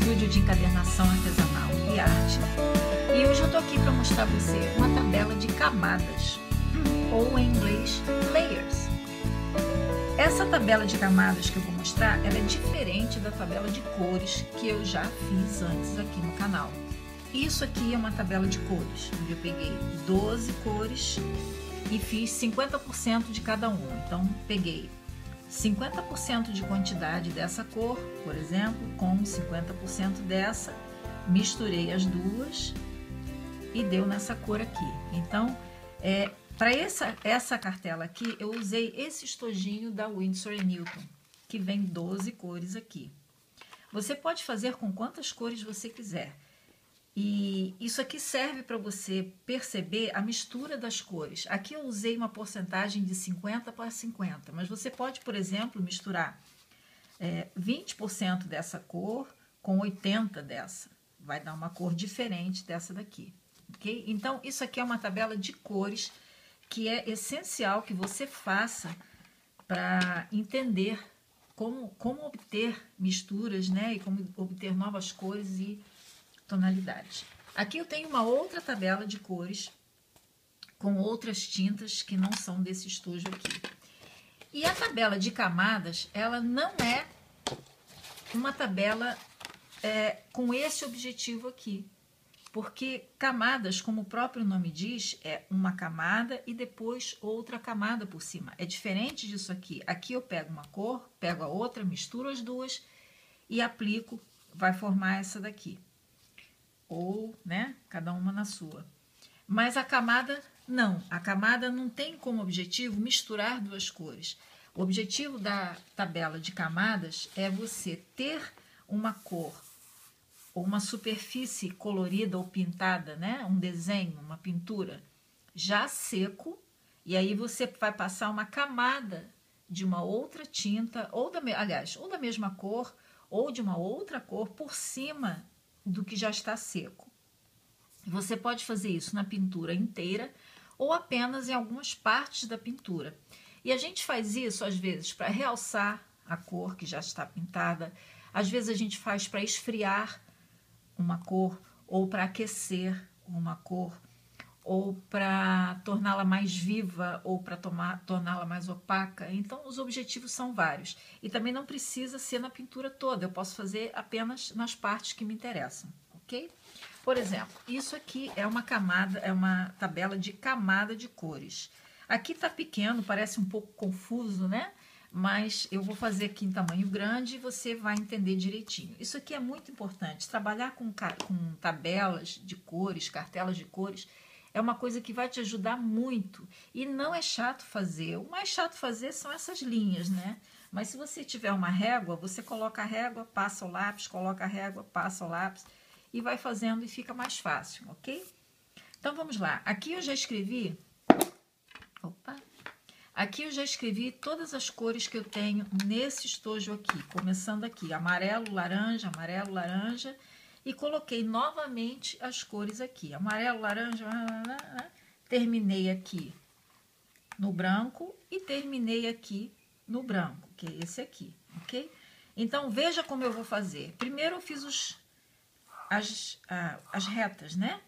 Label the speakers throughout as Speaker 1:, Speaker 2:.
Speaker 1: estúdio de encadernação artesanal e arte, e hoje eu tô aqui para mostrar a você uma tabela de camadas, ou em inglês, layers. Essa tabela de camadas que eu vou mostrar, ela é diferente da tabela de cores que eu já fiz antes aqui no canal. Isso aqui é uma tabela de cores, onde eu peguei 12 cores e fiz 50% de cada uma. Então, peguei 50% de quantidade dessa cor, por exemplo, com 50% dessa, misturei as duas e deu nessa cor aqui. Então, para essa cartela aqui, eu usei esse estojinho da Winsor & Newton, que vem 12 cores aqui. Você pode fazer com quantas cores você quiser. E isso aqui serve para você perceber a mistura das cores. Aqui eu usei uma porcentagem de 50 para 50, mas você pode, por exemplo, misturar 20% dessa cor com 80% dessa. Vai dar uma cor diferente dessa daqui, ok? Então, isso aqui é uma tabela de cores que é essencial que você faça para entender como obter misturas, né? E como obter novas cores e tonalidades. Aqui eu tenho uma outra tabela de cores com outras tintas que não são desse estojo aqui. E a tabela de camadas, ela não é uma tabela com esse objetivo aqui. Porque camadas, como o próprio nome diz, é uma camada e depois outra camada por cima. É diferente disso aqui. Aqui eu pego uma cor, pego a outra, misturo as duas e aplico, vai formar essa daqui. Ou, né, cada uma na sua. Mas a camada não tem como objetivo misturar duas cores. O objetivo da tabela de camadas é você ter uma cor ou uma superfície colorida ou pintada, né, um desenho, uma pintura já seco, e aí você vai passar uma camada de uma outra tinta, ou da mesma cor, ou de uma outra cor por cima do que já está seco. Você pode fazer isso na pintura inteira ou apenas em algumas partes da pintura. E a gente faz isso, às vezes, para realçar a cor que já está pintada. Às vezes a gente faz para esfriar uma cor, ou para aquecer uma cor, ou para torná-la mais viva, ou para torná-la mais opaca. Então, os objetivos são vários. E também não precisa ser na pintura toda, eu posso fazer apenas nas partes que me interessam, ok? Por exemplo, isso aqui é uma camada, é uma tabela de camada de cores. Aqui tá pequeno, parece um pouco confuso, né? Mas eu vou fazer aqui em tamanho grande e você vai entender direitinho. Isso aqui é muito importante. Trabalhar com tabelas de cores, cartelas de cores, é uma coisa que vai te ajudar muito. E não é chato fazer. O mais chato fazer são essas linhas, né? Mas se você tiver uma régua, você coloca a régua, passa o lápis, coloca a régua, passa o lápis e vai fazendo e fica mais fácil, ok? Então vamos lá. Aqui eu já escrevi... Aqui eu já escrevi todas as cores que eu tenho nesse estojo aqui, começando aqui, amarelo, laranja, e coloquei novamente as cores aqui, amarelo, laranja, terminei aqui no branco e terminei aqui no branco, que é esse aqui, ok? Então, veja como eu vou fazer. Primeiro eu fiz as retas, né?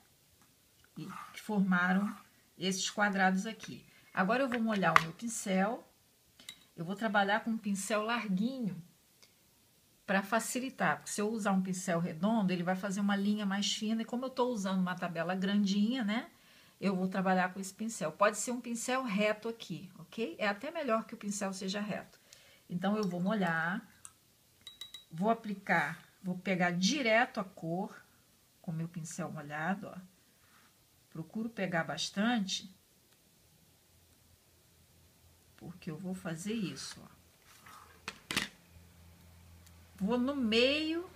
Speaker 1: Que formaram esses quadrados aqui. Agora eu vou molhar o meu pincel, eu vou trabalhar com um pincel larguinho para facilitar, porque se eu usar um pincel redondo, ele vai fazer uma linha mais fina, e como eu estou usando uma tabela grandinha, né, eu vou trabalhar com esse pincel. Pode ser um pincel reto aqui, ok? É até melhor que o pincel seja reto. Então, eu vou molhar, vou aplicar, vou pegar direto a cor com o meu pincel molhado, ó. Procuro pegar bastante, porque eu vou fazer isso, ó. Vou no meio,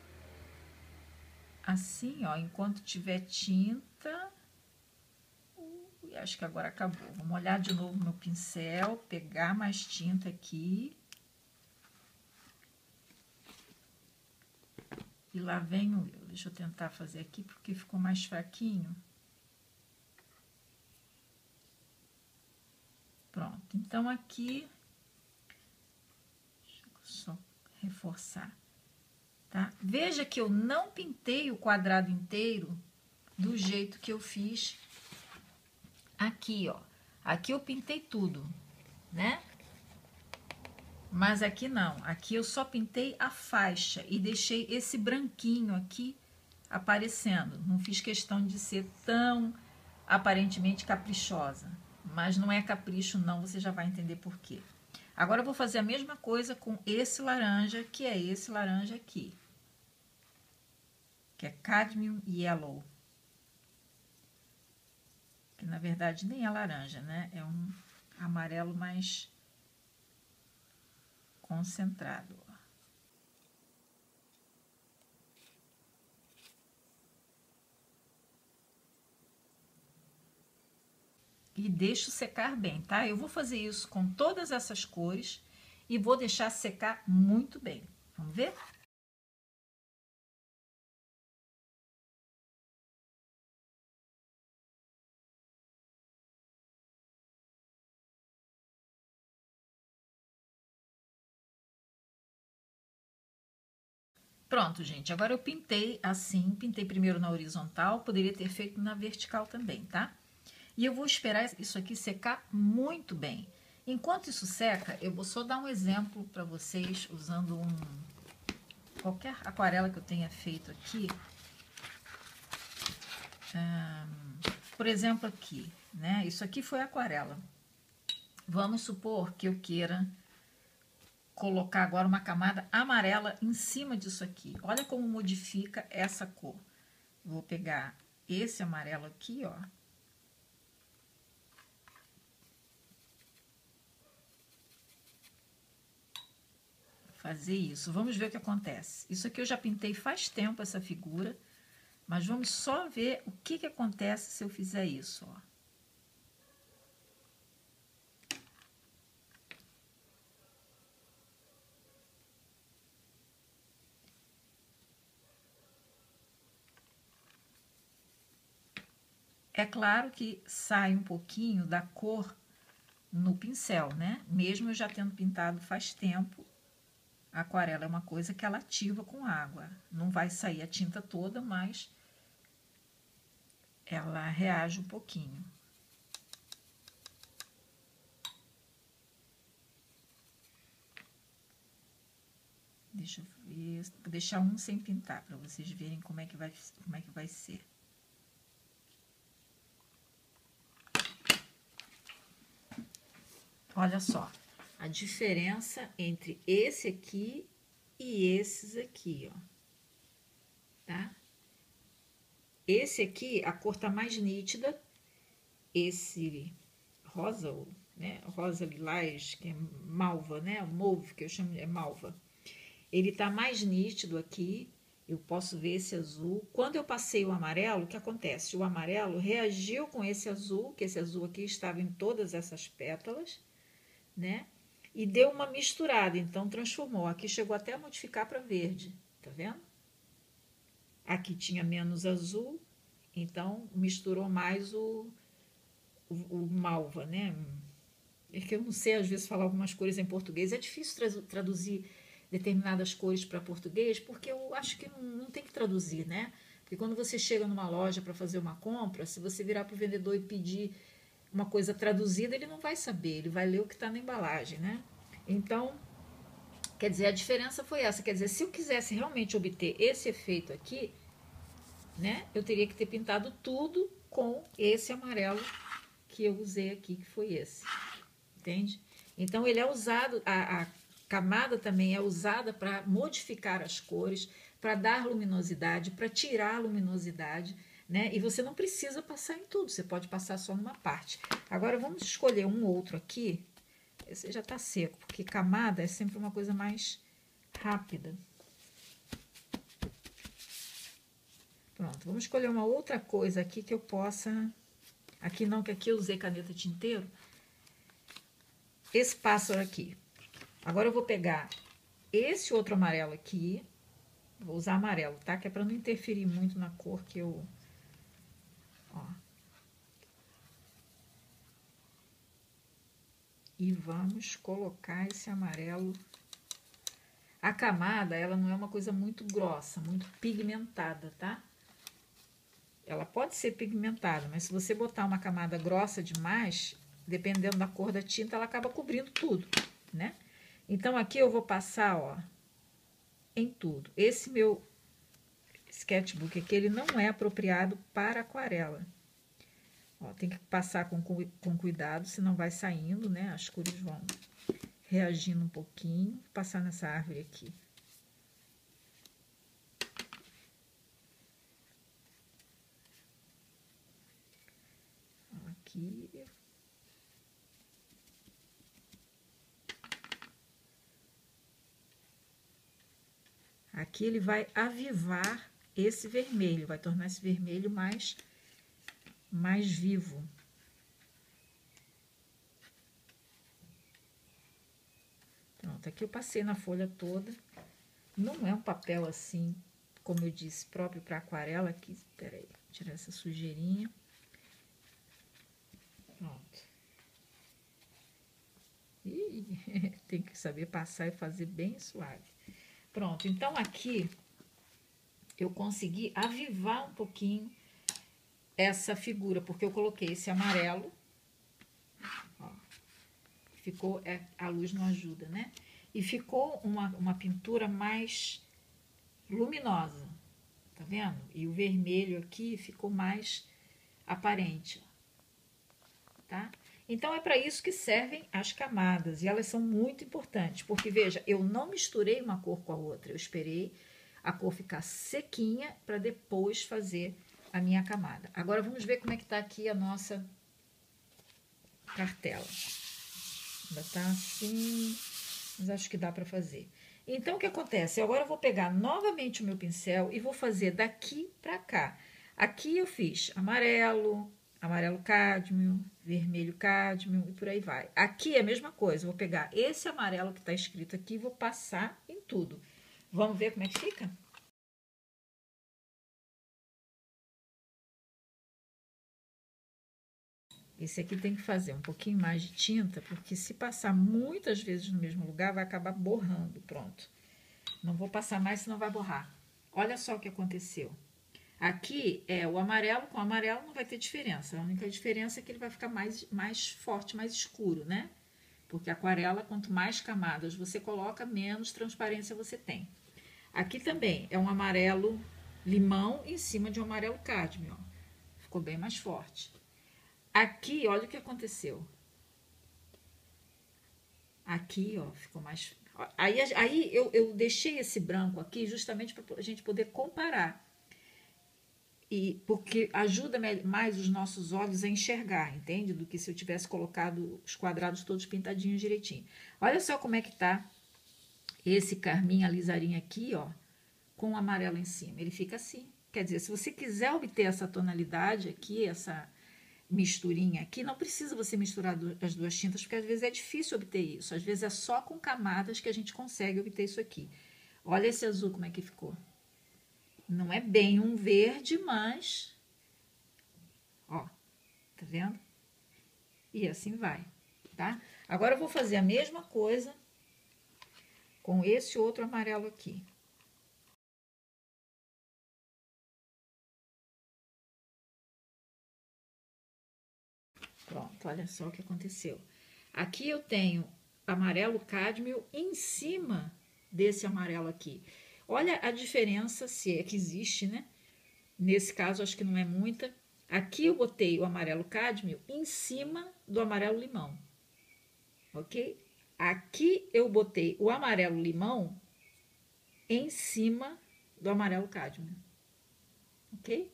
Speaker 1: assim, ó, enquanto tiver tinta. Acho que agora acabou. Vou molhar de novo meu pincel, pegar mais tinta aqui. E lá vem o eu. Deixa eu tentar fazer aqui, porque ficou mais fraquinho. Pronto, então aqui, deixa eu só reforçar. tá? Veja que eu não pintei o quadrado inteiro do jeito que eu fiz aqui, ó. Aqui eu pintei tudo, né? Mas aqui não. Aqui eu só pintei a faixa e deixei esse branquinho aqui aparecendo. Não fiz questão de ser tão aparentemente caprichosa. Mas não é capricho não, você já vai entender por quê. Agora eu vou fazer a mesma coisa com esse laranja, que é esse laranja aqui. Que é Cadmium Yellow. Que na verdade nem é laranja, né? É um amarelo mais concentrado. E deixo secar bem, tá? Eu vou fazer isso com todas essas cores e vou deixar secar muito bem. Vamos ver? Pronto, gente. Agora eu pintei assim, pintei primeiro na horizontal, poderia ter feito na vertical também, tá? E eu vou esperar isso aqui secar muito bem. Enquanto isso seca, eu vou só dar um exemplo para vocês usando qualquer aquarela que eu tenha feito aqui. Por exemplo, aqui, né? Isso aqui foi aquarela. Vamos supor que eu queira colocar agora uma camada amarela em cima disso aqui. Olha como modifica essa cor. Vou pegar esse amarelo aqui, ó. Fazer isso. Vamos ver o que acontece. Isso aqui eu já pintei faz tempo, essa figura. Mas vamos só ver o que acontece se eu fizer isso, ó. É claro que sai um pouquinho da cor no pincel, né? Mesmo eu já tendo pintado faz tempo, a aquarela é uma coisa que ela ativa com água. Não vai sair a tinta toda, mas ela reage um pouquinho. Deixa eu ver, vou deixar um sem pintar para vocês verem como é que vai ser. Olha só, a diferença entre esse aqui e esses aqui, ó. Tá? Esse aqui, a cor tá mais nítida. Esse rosa, né? Rosa lilás, que é malva, né? O mauve, que eu chamo de malva. Ele tá mais nítido aqui. Eu posso ver esse azul. Quando eu passei o amarelo, o que acontece? O amarelo reagiu com esse azul, que esse azul aqui estava em todas essas pétalas, né? E deu uma misturada, então transformou. Aqui chegou até a modificar para verde, tá vendo? Aqui tinha menos azul, então misturou mais o malva, né? É que eu não sei, às vezes, falar algumas cores em português. É difícil traduzir determinadas cores para português, porque eu acho que não tem que traduzir, né? Porque quando você chega numa loja para fazer uma compra, se você virar para o vendedor e pedir uma coisa traduzida, ele não vai saber, ele vai ler o que está na embalagem, né? Então, quer dizer, a diferença foi essa. Quer dizer, se eu quisesse realmente obter esse efeito aqui, né, eu teria que ter pintado tudo com esse amarelo que eu usei aqui, que foi esse. Entende? Então, ele é usado, a camada também é usada para modificar as cores, para dar luminosidade, para tirar a luminosidade, né? E você não precisa passar em tudo, você pode passar só numa parte. Agora, vamos escolher um outro aqui. Esse já tá seco, porque camada é sempre uma coisa mais rápida. Pronto, vamos escolher uma outra coisa aqui que eu possa... Aqui não, que aqui eu usei caneta tinteiro. Esse pássaro aqui. Agora eu vou pegar esse outro amarelo aqui. Vou usar amarelo, tá? Que é para não interferir muito na cor que eu... Ó. E vamos colocar esse amarelo. A camada, ela não é uma coisa muito grossa, muito pigmentada, tá? Ela pode ser pigmentada, mas se você botar uma camada grossa demais, dependendo da cor da tinta, ela acaba cobrindo tudo, né? Então, aqui eu vou passar, ó, em tudo. Esse meu sketchbook aqui, ele não é apropriado para aquarela. Ó, tem que passar com cuidado, senão vai saindo, né? As cores vão reagindo um pouquinho. Vou passar nessa árvore aqui. Aqui. Aqui ele vai avivar esse vermelho, vai tornar esse vermelho mais vivo. Pronto, aqui eu passei na folha toda. Não é um papel assim, como eu disse, próprio para aquarela. Aqui, peraí, vou tirar essa sujeirinha. Pronto. E tem que saber passar e fazer bem suave. Pronto, então aqui eu consegui avivar um pouquinho essa figura, porque eu coloquei esse amarelo. Ó, ficou, a luz não ajuda, né? E ficou uma pintura mais luminosa, tá vendo? E o vermelho aqui ficou mais aparente, tá? Então, é para isso que servem as camadas, e elas são muito importantes, porque, veja, eu não misturei uma cor com a outra, eu esperei a cor ficar sequinha para depois fazer a minha camada. Agora, vamos ver como é que tá aqui a nossa cartela. Ainda tá assim, mas acho que dá para fazer. Então, o que acontece? Agora eu vou pegar novamente o meu pincel e vou fazer daqui para cá. Aqui eu fiz amarelo, amarelo cádmio, vermelho cádmio e por aí vai. Aqui é a mesma coisa, eu vou pegar esse amarelo que está escrito aqui e vou passar em tudo. Vamos ver como é que fica? Esse aqui tem que fazer um pouquinho mais de tinta, porque se passar muitas vezes no mesmo lugar, vai acabar borrando, pronto. Não vou passar mais, senão vai borrar. Olha só o que aconteceu. Aqui, o amarelo com amarelo não vai ter diferença. A única diferença é que ele vai ficar mais forte, mais escuro, né? Porque a aquarela, quanto mais camadas você coloca, menos transparência você tem. Aqui também é um amarelo limão em cima de um amarelo cádmio, ó. Ficou bem mais forte. Aqui, olha o que aconteceu. Aqui, ó, ficou mais... Aí eu deixei esse branco aqui justamente para a gente poder comparar. E porque ajuda mais os nossos olhos a enxergar, entende? Do que se eu tivesse colocado os quadrados todos pintadinhos direitinho. Olha só como é que tá esse carmim alisarinho aqui, ó, com o amarelo em cima. Ele fica assim. Quer dizer, se você quiser obter essa tonalidade aqui, essa misturinha aqui, não precisa você misturar as duas tintas, porque às vezes é difícil obter isso. Às vezes é só com camadas que a gente consegue obter isso aqui. Olha esse azul como é que ficou. Não é bem um verde, mas... Ó, tá vendo? E assim vai, tá? Agora eu vou fazer a mesma coisa com esse outro amarelo aqui. Pronto, olha só o que aconteceu. Aqui eu tenho amarelo cádmio em cima desse amarelo aqui. Olha a diferença, se é que existe, né? Nesse caso, acho que não é muita. Aqui eu botei o amarelo cádmio em cima do amarelo limão, ok? Aqui eu botei o amarelo limão em cima do amarelo cádmio, ok?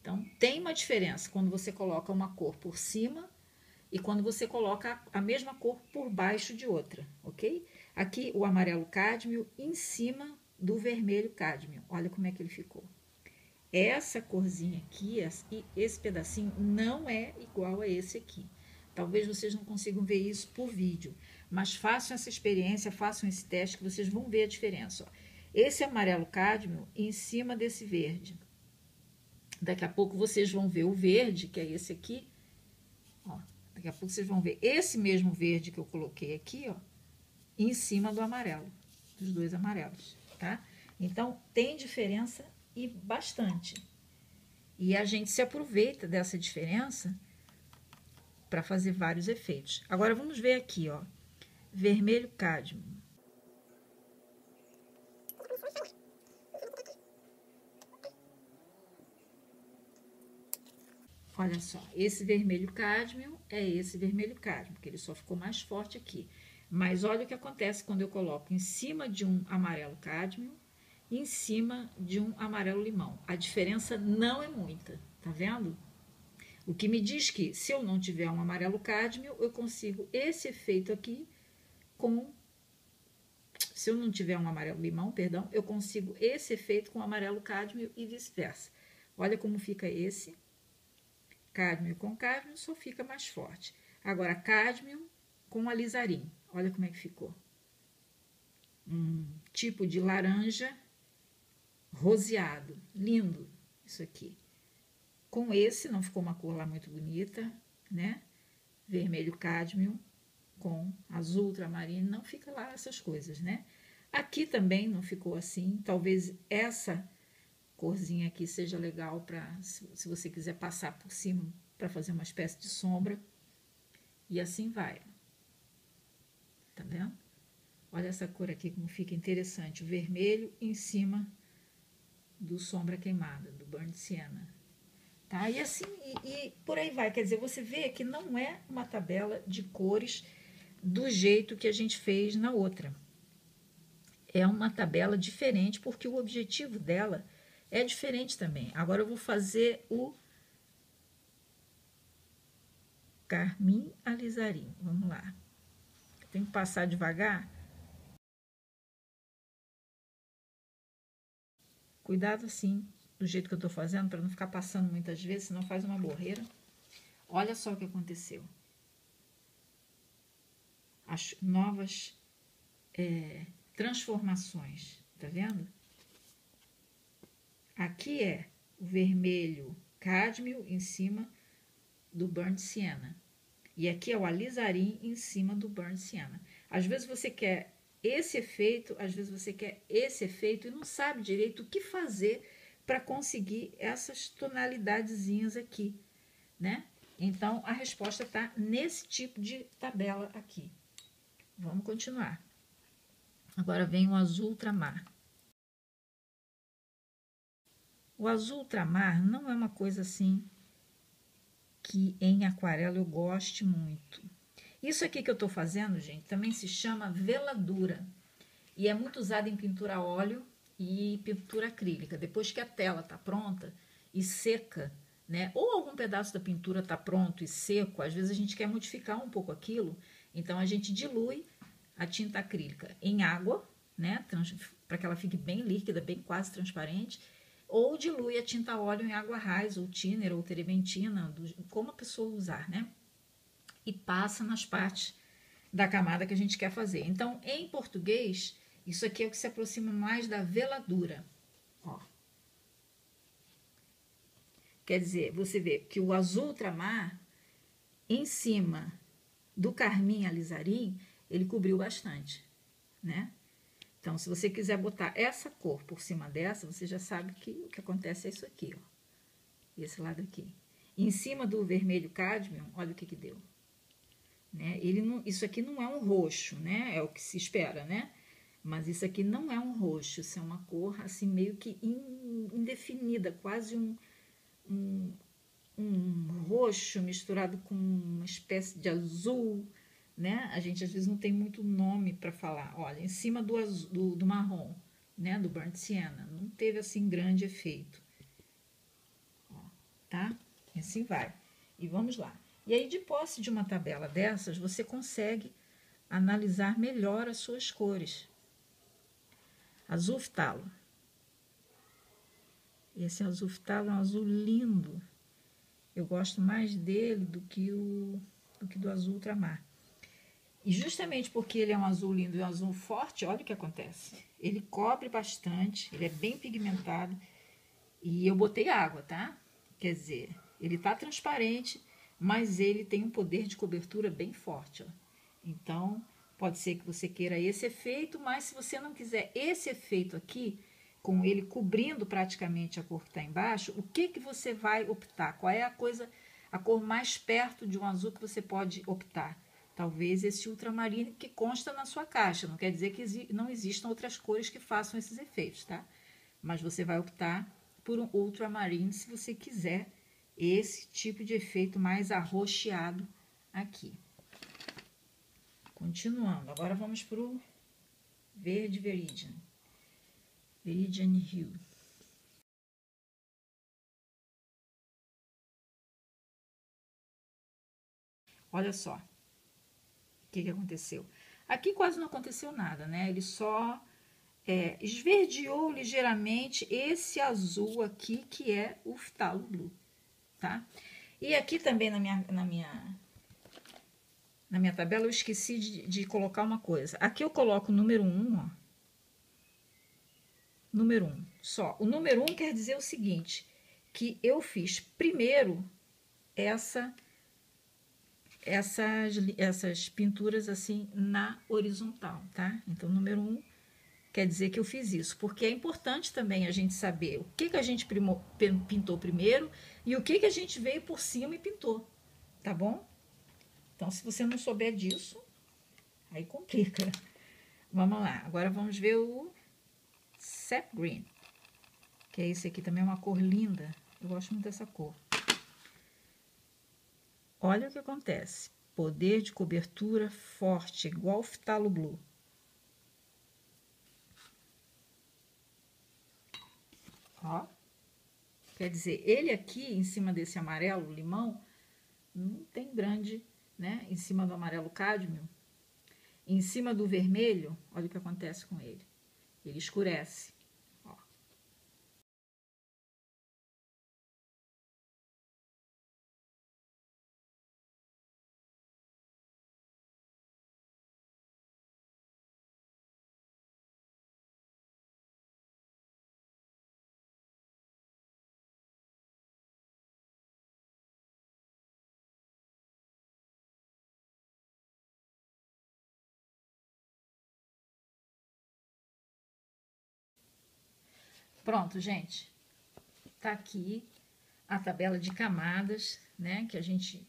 Speaker 1: Então, tem uma diferença quando você coloca uma cor por cima e quando você coloca a mesma cor por baixo de outra, ok? Aqui o amarelo cádmio em cima do vermelho cádmio. Olha como é que ele ficou. Essa corzinha aqui, esse pedacinho, não é igual a esse aqui. Talvez vocês não consigam ver isso por vídeo, mas façam essa experiência, façam esse teste que vocês vão ver a diferença. Ó. Esse amarelo cádmio em cima desse verde. Daqui a pouco vocês vão ver o verde, que é esse aqui. Ó, daqui a pouco vocês vão ver esse mesmo verde que eu coloquei aqui, ó, em cima do amarelo. dos dois amarelos, tá? Então, tem diferença e bastante. E a gente se aproveita dessa diferença para fazer vários efeitos. Agora, vamos ver aqui, ó. Vermelho cádmio. Olha só, esse vermelho cádmio é esse vermelho cádmio, porque ele só ficou mais forte aqui. Mas olha o que acontece quando eu coloco em cima de um amarelo cádmio e em cima de um amarelo limão. A diferença não é muita, tá vendo? O que me diz que se eu não tiver um amarelo cádmio, eu consigo esse efeito aqui com... Se eu não tiver um amarelo limão, perdão, eu consigo esse efeito com amarelo cádmio e vice-versa. Olha como fica esse. Cádmio com cádmio só fica mais forte. Agora, cádmio com alizarim. Olha como é que ficou. Um tipo de laranja roseado. Lindo isso aqui. Com esse, não ficou uma cor lá muito bonita, né? Vermelho cádmio com azul ultramarino. Não fica lá essas coisas, né? Aqui também não ficou assim. Talvez essa corzinha aqui seja legal para, se você quiser passar por cima, para fazer uma espécie de sombra. E assim vai. Tá vendo? Olha essa cor aqui como fica interessante. O vermelho em cima do sombra queimada, do burnt sienna. Tá? E assim, e por aí vai. Quer dizer, você vê que não é uma tabela de cores do jeito que a gente fez na outra. É uma tabela diferente, porque o objetivo dela é diferente também. Agora eu vou fazer o carmim alizarim. Vamos lá. Tem que passar devagar. Cuidado assim, do jeito que eu tô fazendo, para não ficar passando muitas vezes, senão faz uma borreira. Olha só o que aconteceu. As novas transformações, tá vendo? Aqui é o vermelho cádmio em cima do burnt sienna. E aqui é o alizarim em cima do burnt sienna. Às vezes você quer esse efeito, às vezes você quer esse efeito e não sabe direito o que fazer para conseguir essas tonalidadezinhas aqui, né? Então, a resposta está nesse tipo de tabela aqui. Vamos continuar. Agora vem o azul ultramar. O azul ultramar não é uma coisa assim que em aquarela eu goste muito. Isso aqui que eu estou fazendo, gente, também se chama veladura. E é muito usado em pintura a óleo e pintura acrílica. Depois que a tela está pronta e seca, né? Ou algum pedaço da pintura está pronto e seco, às vezes a gente quer modificar um pouco aquilo, então a gente dilui a tinta acrílica em água, né? Para que ela fique bem líquida, bem quase transparente, ou dilui a tinta óleo em água raiz, ou thinner, ou terebentina, como a pessoa usar, né? E passa nas partes da camada que a gente quer fazer. Então, em português, isso aqui é o que se aproxima mais da veladura. Ó. Quer dizer, você vê que o azul ultramar, em cima do carmim alizarim, ele cobriu bastante, né? Então, se você quiser botar essa cor por cima dessa, você já sabe que o que acontece é isso aqui, ó. Esse lado aqui. Em cima do vermelho cádmio, olha o que deu. Né? Ele não, isso aqui não é um roxo, né? É o que se espera, né? Mas isso aqui não é um roxo, isso é uma cor assim meio que indefinida, quase um roxo misturado com uma espécie de azul, né? A gente às vezes não tem muito nome para falar. Olha, em cima do, azul, do marrom, né? Do burnt sienna, não teve assim grande efeito. Ó, tá? E assim vai. E vamos lá. E aí, de posse de uma tabela dessas, você consegue analisar melhor as suas cores. Azul ftalo. Esse azul ftalo é um azul lindo. Eu gosto mais dele do que do azul ultramar. E justamente porque ele é um azul lindo e um azul forte, olha o que acontece. Ele cobre bastante, ele é bem pigmentado. E eu botei água, tá? Quer dizer, ele tá transparente, mas ele tem um poder de cobertura bem forte, ó. Então, Pode ser que você queira esse efeito, mas se você não quiser esse efeito aqui, com ele cobrindo praticamente a cor que está embaixo, o que você vai optar? Qual é a cor mais perto de um azul que você pode optar? Talvez esse ultramarino que consta na sua caixa. Não quer dizer que não existam outras cores que façam esses efeitos, tá? Mas você vai optar por um ultramarino se você quiser esse tipo de efeito mais arroxeado aqui. Continuando, agora vamos para o verde Viridian. Viridian Hue. Olha só o que aconteceu. Aqui quase não aconteceu nada, né? Ele só esverdeou ligeiramente esse azul aqui, que é o Phthalo Blue, tá? E aqui também na minha tabela eu esqueci de colocar uma coisa. Aqui eu coloco o número 1, ó. Número 1, só. O número 1 quer dizer o seguinte, que eu fiz primeiro essas pinturas assim na horizontal, tá? Então, número 1 quer dizer que eu fiz isso, porque é importante também a gente saber o que a gente pintou primeiro e o que a gente veio por cima e pintou, tá bom? Então, se você não souber disso, aí complica. Vamos lá, agora vamos ver o Sap Green, que é esse aqui também, é uma cor linda. Eu gosto muito dessa cor. Olha o que acontece. Poder de cobertura forte, igual o Phthalo Blue. Ó. Quer dizer, ele aqui, em cima desse amarelo limão, não tem grande, né? Em cima do amarelo cádmio. Em cima do vermelho, olha o que acontece com ele. Ele escurece. Ó. Pronto, gente. Tá aqui a tabela de camadas, né? Que a gente,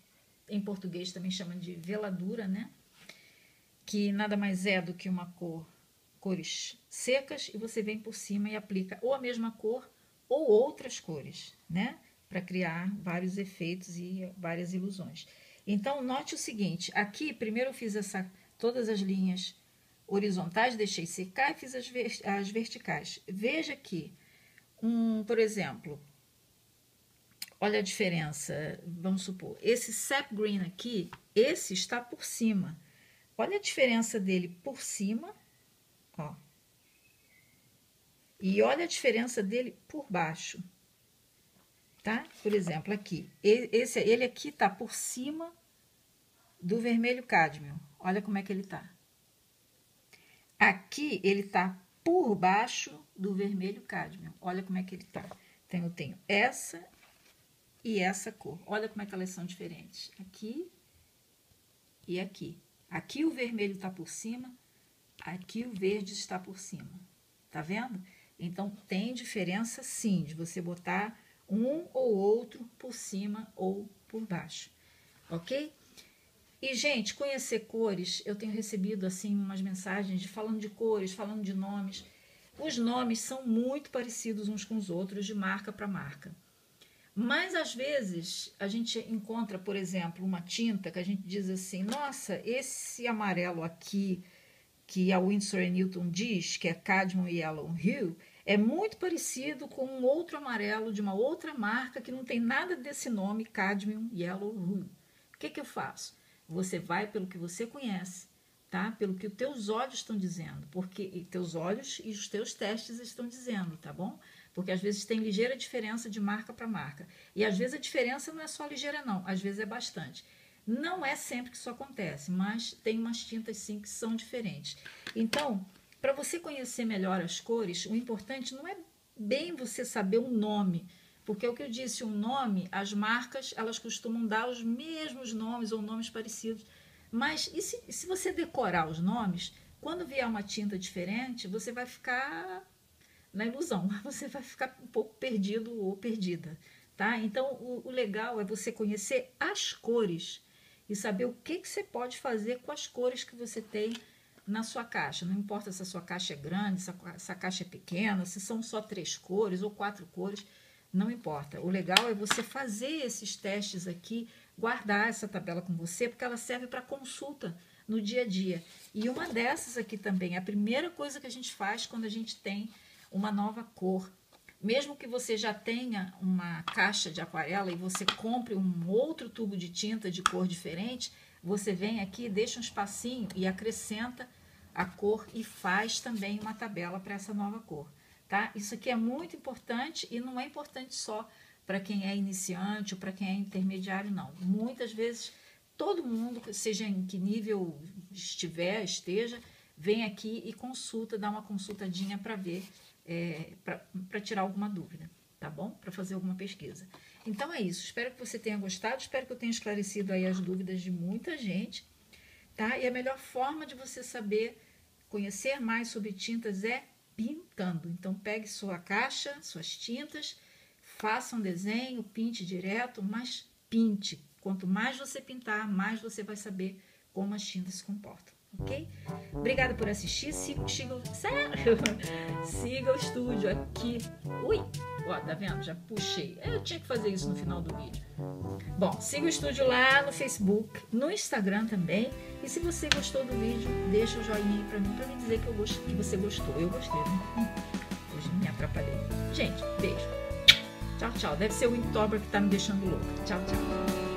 Speaker 1: em português, também chama de veladura, né? Que nada mais é do que cores secas, e você vem por cima e aplica ou a mesma cor ou outras cores, né? Para criar vários efeitos e várias ilusões. Então, note o seguinte, aqui primeiro eu fiz todas as linhas horizontais, deixei secar e fiz as verticais. Veja aqui, por exemplo, olha a diferença, vamos supor, esse Sap Green aqui, esse está por cima. Olha a diferença dele por cima, ó. E olha a diferença dele por baixo, tá? Por exemplo, aqui, ele aqui tá por cima do vermelho cádmio. Olha como é que ele tá. Aqui ele tá por baixo do vermelho cádmio. Olha como é que ele tá. Então, eu tenho essa e essa cor. Olha como é que elas são diferentes. Aqui e aqui. Aqui o vermelho está por cima, aqui o verde está por cima. Tá vendo? Então, tem diferença sim, de você botar um ou outro por cima ou por baixo. Ok? E, gente, conhecer cores, eu tenho recebido, assim, umas mensagens falando de cores, falando de nomes. Os nomes são muito parecidos uns com os outros, de marca para marca. Mas, às vezes, a gente encontra, por exemplo, uma tinta que a gente diz assim, nossa, esse amarelo aqui, que a Winsor & Newton diz, que é Cadmium Yellow Hue, é muito parecido com um outro amarelo de uma outra marca que não tem nada desse nome, Cadmium Yellow Hue. O que eu faço? Você vai pelo que você conhece, tá? Pelo que os teus olhos estão dizendo, porque teus olhos e os teus testes estão dizendo, tá bom? Porque às vezes tem ligeira diferença de marca para marca. E às vezes a diferença não é só ligeira, não. Às vezes é bastante. Não é sempre que isso acontece, mas tem umas tintas sim que são diferentes. Então, para você conhecer melhor as cores, o importante não é bem você saber o nome, porque é o que eu disse, o nome, as marcas, elas costumam dar os mesmos nomes ou nomes parecidos Mas e se você decorar os nomes, quando vier uma tinta diferente, você vai ficar na ilusão, você vai ficar um pouco perdido ou perdida, tá? Então, o legal é você conhecer as cores e saber o que você pode fazer com as cores que você tem na sua caixa. Não importa se a sua caixa é grande, se essa caixa é pequena, se são só 3 cores ou 4 cores, não importa. O legal é você fazer esses testes aqui, guardar essa tabela com você, porque ela serve para consulta no dia a dia. E uma dessas aqui também, a primeira coisa que a gente faz quando a gente tem uma nova cor. Mesmo que você já tenha uma caixa de aquarela e você compre um outro tubo de tinta de cor diferente, você vem aqui, deixa um espacinho e acrescenta a cor e faz também uma tabela para essa nova cor, tá? Isso aqui é muito importante e não é importante só para quem é iniciante ou para quem é intermediário, não. Muitas vezes, todo mundo, seja em que nível esteja, vem aqui e consulta, dá uma consultadinha para ver, para tirar alguma dúvida, tá bom? Para fazer alguma pesquisa. Então é isso, espero que você tenha gostado, espero que eu tenha esclarecido aí as dúvidas de muita gente, tá? E a melhor forma de você saber, conhecer mais sobre tintas é pintando. Então pegue sua caixa, suas tintas, faça um desenho, pinte direto, mas pinte. Quanto mais você pintar, mais você vai saber como as tintas se comportam. Ok? Obrigada por assistir. Siga o estúdio aqui. Ui! Ó, tá vendo? Já puxei. Eu tinha que fazer isso no final do vídeo. Bom, siga o estúdio lá no Facebook, no Instagram também. E se você gostou do vídeo, deixa o joinha aí pra mim dizer que você gostou. Eu gostei, né? Hoje me atrapalhei. Gente, beijo. Tchau, tchau. Deve ser o Inktober que tá me deixando louca. Tchau, tchau.